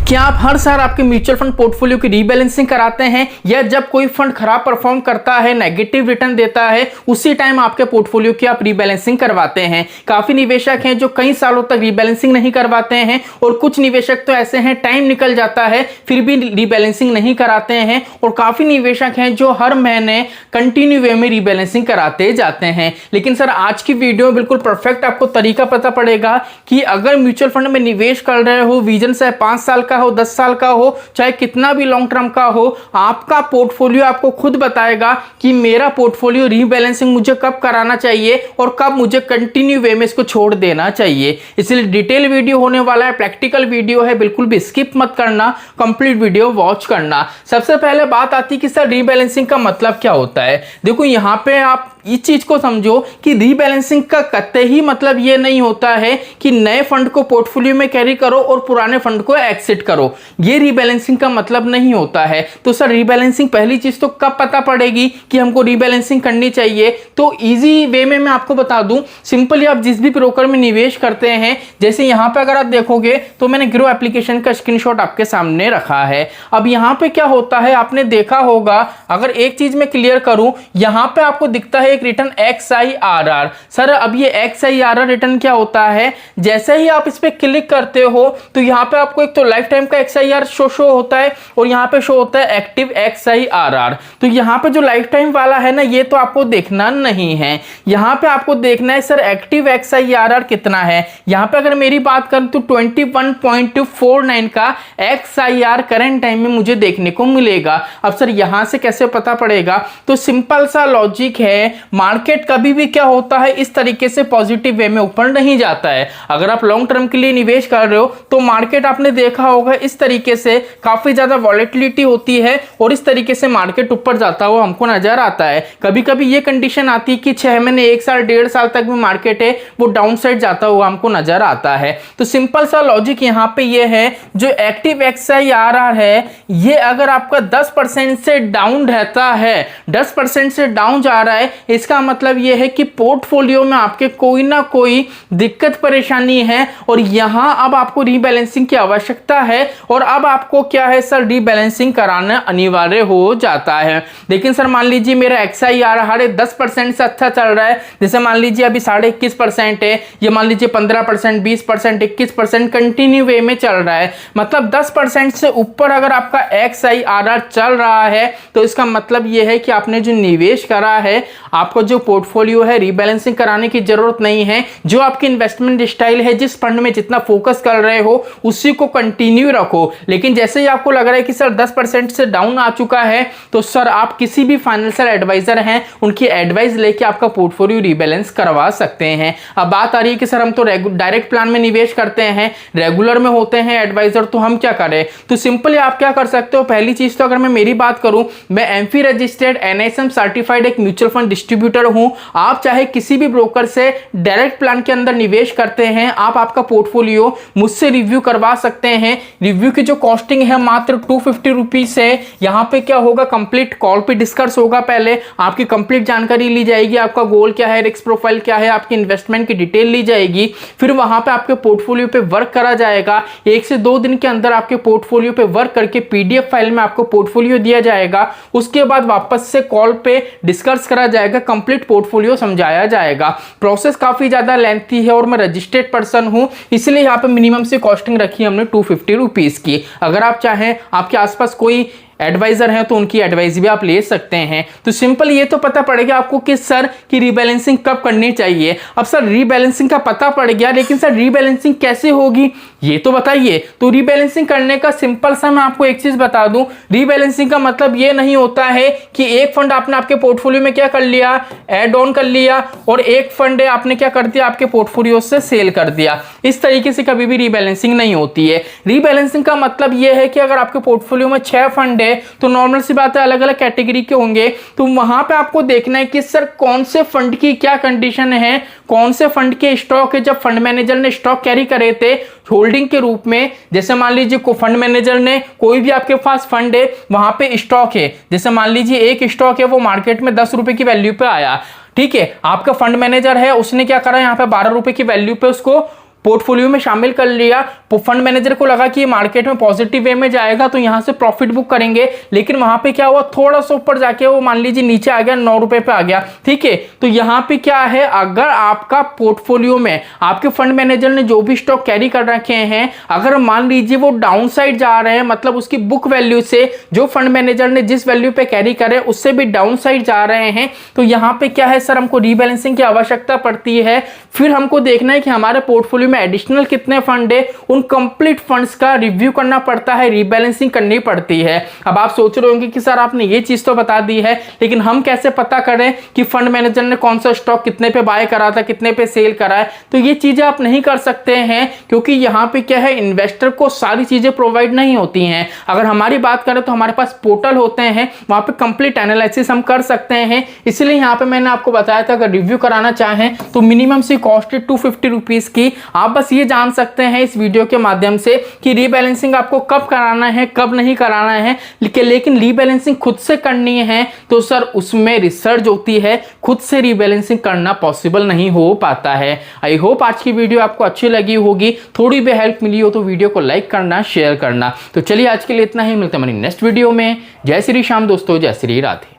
क्या आप हर साल आपके म्यूचुअल फंड पोर्टफोलियो की रीबैलेंसिंग कराते हैं, या जब कोई फंड खराब परफॉर्म करता है, नेगेटिव रिटर्न देता है, उसी टाइम आपके पोर्टफोलियो की आप रीबैलेंसिंग करवाते हैं? काफी निवेशक हैं जो कई सालों तक रीबैलेंसिंग नहीं करवाते हैं, और कुछ निवेशक तो ऐसे हैं टाइम निकल जाता है फिर भी रीबैलेंसिंग नहीं कराते हैं, और काफी निवेशक हैं जो हर महीने कंटिन्यू वे में रीबैलेंसिंग कराते जाते हैं। लेकिन सर आज की वीडियो बिल्कुल परफेक्ट आपको तरीका पता पड़ेगा कि अगर म्यूचुअल फंड में निवेश कर रहे हो, विजन से 5 साल का हो, 10 साल का हो, चाहे कितना भी लॉन्ग टर्म का हो, आपका पोर्टफोलियो आपको खुद बताएगा कि मेरा पोर्टफोलियो रीबैलेंसिंग मुझे कब कराना चाहिए और कब मुझे कंटिन्यू वे में इसको छोड़ देना चाहिए। इसलिए डिटेल वीडियो होने वाला है, प्रैक्टिकल वीडियो है, बिल्कुल भी स्किप मत करना, कंप्लीट वीडियो वॉच करना। सबसे पहले बात आती है कि सर रीबैलेंसिंग का मतलब क्या होता है। देखो यहां पे आप इस चीज को समझो कि रीबैलेंसिंग का कतई ही मतलब ये नहीं होता है कि नए फंड को पोर्टफोलियो में कैरी करो और पुराने फंड को एक्सिट करो, ये रीबैलेंसिंग का मतलब नहीं होता है। तो सर रीबैलेंसिंग पहली चीज तो कब पता पड़ेगी कि हमको रीबैलेंसिंग करनी चाहिए, तो इजी वे में मैं आपको बता दूं। सिंपली आप जिस भी ब्रोकर में निवेश करते हैं, जैसे यहां पे अगर आप देखोगे तो मैंने ग्रो एप्लीकेशन का स्क्रीनशॉट आपके सामने रखा है। अब यहां पे क्या होता है, आपने देखा होगा, अगर एक चीज मैं क्लियर करूं, यहां पे आपको दिखता है एक रिटर्न XIRR। सर अब ये XIRR रिटर्न क्या होता है, जैसे ही आप इस पे क्लिक करते हो तो यहां पे आपको एक तो लाइफ टाइम का XIR शो होता है, और यहां पे शो होता है एक्टिव XIRR। तो यहां पे जो लाइफ टाइम वाला है ना, ये तो आपको देखना नहीं है, यहां पे आपको देखना है सर एक्टिव XIRR कितना है। यहां पे अगर मेरी बात करूं तो 21.49 का XIR करंट टाइम में मुझे देखने को मिलेगा। अब सर यहां से कैसे पता पड़ेगा, तो सिंपल सा लॉजिक है, मार्केट कभी भी क्या होता है इस तरीके से पॉजिटिव वे में ऊपर नहीं जाता है। अगर आप लॉन्ग टर्म के लिए निवेश कर रहे हो तो मार्केट आपने देखा होगा इस तरीके से काफी ज्यादा वॉलेटिलिटी होती है, और इस तरीके से मार्केट ऊपर जाता हुआ हमको नजर आता है। कभी कभी ये कंडीशन आती है कि 6 महीने, 1 साल, 1.5 साल तक भी मार्केट है वो डाउन साइड जाता हुआ हमको नजर आता है। तो सिंपल सा लॉजिक यहाँ पे ये है, जो एक्टिव XIRR है, ये अगर आपका 10% से डाउन रहता है, 10% से डाउन जा रहा है, इसका मतलब यह है कि पोर्टफोलियो में आपके कोई ना कोई दिक्कत परेशानी है, और यहां अब आपको रीबैलेंसिंग की आवश्यकता है, और अब आपको क्या है सर, रीबैलेंसिंग कराना अनिवार्य हो जाता है। लेकिन सर मान लीजिए मेरा XIRR 10% से अच्छा चल रहा है, जैसे मान लीजिए अभी 21.5% है, ये मान लीजिए 15%, 20%, 21% कंटिन्यू वे में चल रहा है, मतलब 10% से ऊपर अगर आपका XIRR चल रहा है, तो इसका मतलब यह है कि आपने जो निवेश करा है, आपको जो पोर्टफोलियो है, रीबैलेंसिंग कराने की जरूरत नहीं है। जो आपकी इन्वेस्टमेंट स्टाइल है, जिस फंड में जितना फोकस कर रहे हो उसी को कंटिन्यू रखो। लेकिन जैसे ही आपको लग रहा है कि सर 10% से डाउन आ चुका है, तो सर आप किसी भी फाइनेंशियल एडवाइजर हैं, उनकी एडवाइस लेके आपका पोर्टफोलियो रीबैलेंस करवा सकते हैं। अब बात आ रही है कि सर हम तो डायरेक्ट प्लान में निवेश करते हैं, रेगुलर में होते हैं एडवाइजर, तो हम क्या करें। तो सिंपली आप क्या कर सकते हो, पहली चीज तो अगर मैं मेरी बात करूं, मैं एमफी रजिस्टर्ड NISM सर्टिफाइड एक म्यूचुअल फंड डिस्ट्रीब्यूटर हूं। आप चाहे किसी भी ब्रोकर से डायरेक्ट प्लान के अंदर निवेश करते हैं, आप आपका पोर्टफोलियो मुझसे रिव्यू करवा सकते हैं। रिव्यू की जो कॉस्टिंग है मात्र 250 रुपीज है। यहां पे क्या होगा, कंप्लीट कॉल पे डिस्कस होगा, पहले आपकी कंप्लीट जानकारी ली जाएगी, आपका गोल क्या है, रिस्क प्रोफाइल क्या है, आपकी इन्वेस्टमेंट की डिटेल ली जाएगी, फिर वहां पे आपके पोर्टफोलियो पे वर्क करा जाएगा। 1 से 2 दिन के अंदर आपके पोर्टफोलियो पे वर्क करके PDF फाइल में आपको पोर्टफोलियो दिया जाएगा। उसके बाद वापस से कॉल पे डिस्कस करा जाएगा, कंप्लीट पोर्टफोलियो समझाया जाएगा। प्रोसेस काफी ज्यादा लेंथी है, और मैं रजिस्टर्ड पर्सन हूं, इसलिए यहां पे मिनिमम से कॉस्टिंग रखी है हमने 250 रुपीज की। अगर आप चाहें, आपके आसपास कोई एडवाइजर हैं, तो उनकी एडवाइस भी आप ले सकते हैं। तो सिंपल ये तो पता पड़ेगा आपको कि सर की रीबैलेंसिंग कब करनी चाहिए। अब सर रीबैलेंसिंग का पता पड़ गया, लेकिन सर रीबैलेंसिंग कैसे होगी ये तो बताइए। तो रीबैलेंसिंग करने का सिंपल सा मैं आपको एक चीज बता दूं, रीबैलेंसिंग का मतलब ये नहीं होता है कि एक फंड आपने आपके पोर्टफोलियो में क्या कर लिया, ऐड ऑन कर लिया, और एक फंड है आपने क्या कर दिया, आपके पोर्टफोलियो से सेल कर दिया। इस तरीके से कभी भी रीबैलेंसिंग नहीं होती है। रीबैलेंसिंग का मतलब यह है कि अगर आपके पोर्टफोलियो में 6 फंड है, तो नॉर्मल सी बात है, अलग अलग कैटेगरी के होंगे, तो वहां पे आपको देखना है कि सर कौन से फंड की क्या कंडीशन है, कौन से फंड के स्टॉक है, जब फंड मैनेजर ने स्टॉक कैरी करे थे होल्डिंग के रूप में। जैसे मान लीजिए को फंड मैनेजर ने, कोई भी आपके पास फंड है, वहां पे स्टॉक है, जैसे मान लीजिए एक स्टॉक है वो मार्केट में 10 रुपए की वैल्यू पे आया, ठीक है, आपका फंड मैनेजर है, उसने क्या करा, यहाँ पे 12 रुपए की वैल्यू पे उसको पोर्टफोलियो में शामिल कर लिया, फंड मैनेजर को लगा कि ये मार्केट में पॉजिटिव वे में जाएगा तो यहां से प्रॉफिट बुक करेंगे, लेकिन वहां पे क्या हुआ, थोड़ा सा ऊपर जाके वो मान लीजिए नीचे आ गया, 9 रुपए पे आ गया। ठीक है, तो यहां पे क्या है, अगर आपका पोर्टफोलियो में आपके फंड मैनेजर ने जो भी स्टॉक कैरी कर रखे हैं, अगर मान लीजिए वो डाउन साइड जा रहे हैं, मतलब उसकी बुक वैल्यू से जो फंड मैनेजर ने जिस वैल्यू पे कैरी करे उससे भी डाउन साइड जा रहे हैं, तो यहां पे क्या है सर, हमको रीबैलेंसिंग की आवश्यकता पड़ती है। फिर हमको देखना है कि हमारे पोर्टफोलियो में एडिशनल कितने फंड है, उन कंप्लीट फंड्स का रिव्यू करना पड़ता है, रीबैलेंसिंग करनी पड़ती है। अब आप सोच रहे होंगे कि सर आपने ये चीज तो बता दी है, लेकिन हम कैसे पता करें कि फंड मैनेजर ने कौन सा स्टॉक कितने पे बाय करा था, कितने पे सेल करा है? तो ये चीजें आप नहीं कर सकते हैं, क्योंकि यहां पे क्या है, इन्वेस्टर को सारी चीजें प्रोवाइड नहीं होती हैं। अगर हमारी बात करें तो हमारे पास पोर्टल होते हैं, वहां पे कंप्लीट एनालिसिस हम कर सकते हैं। इसलिए यहां पे मैंने आपको बताया था अगर रिव्यू कराना चाहें तो मिनिमम सी कॉस्ट है 250 रुपीज की। आप बस ये जान सकते हैं इस वीडियो के माध्यम से कि रीबैलेंसिंग आपको कब कराना है, कब नहीं कराना है। लेकिन रीबैलेंसिंग खुद से करनी है तो सर उसमें रिसर्च होती है, खुद से रीबैलेंसिंग करना पॉसिबल नहीं हो पाता है। आई होप आज की वीडियो आपको अच्छी लगी होगी, थोड़ी भी हेल्प मिली हो तो वीडियो को लाइक करना, शेयर करना। तो चलिए आज के लिए इतना ही, मिलते हैं हमारी नेक्स्ट वीडियो में। जय श्री श्याम दोस्तों, जय श्री राधे।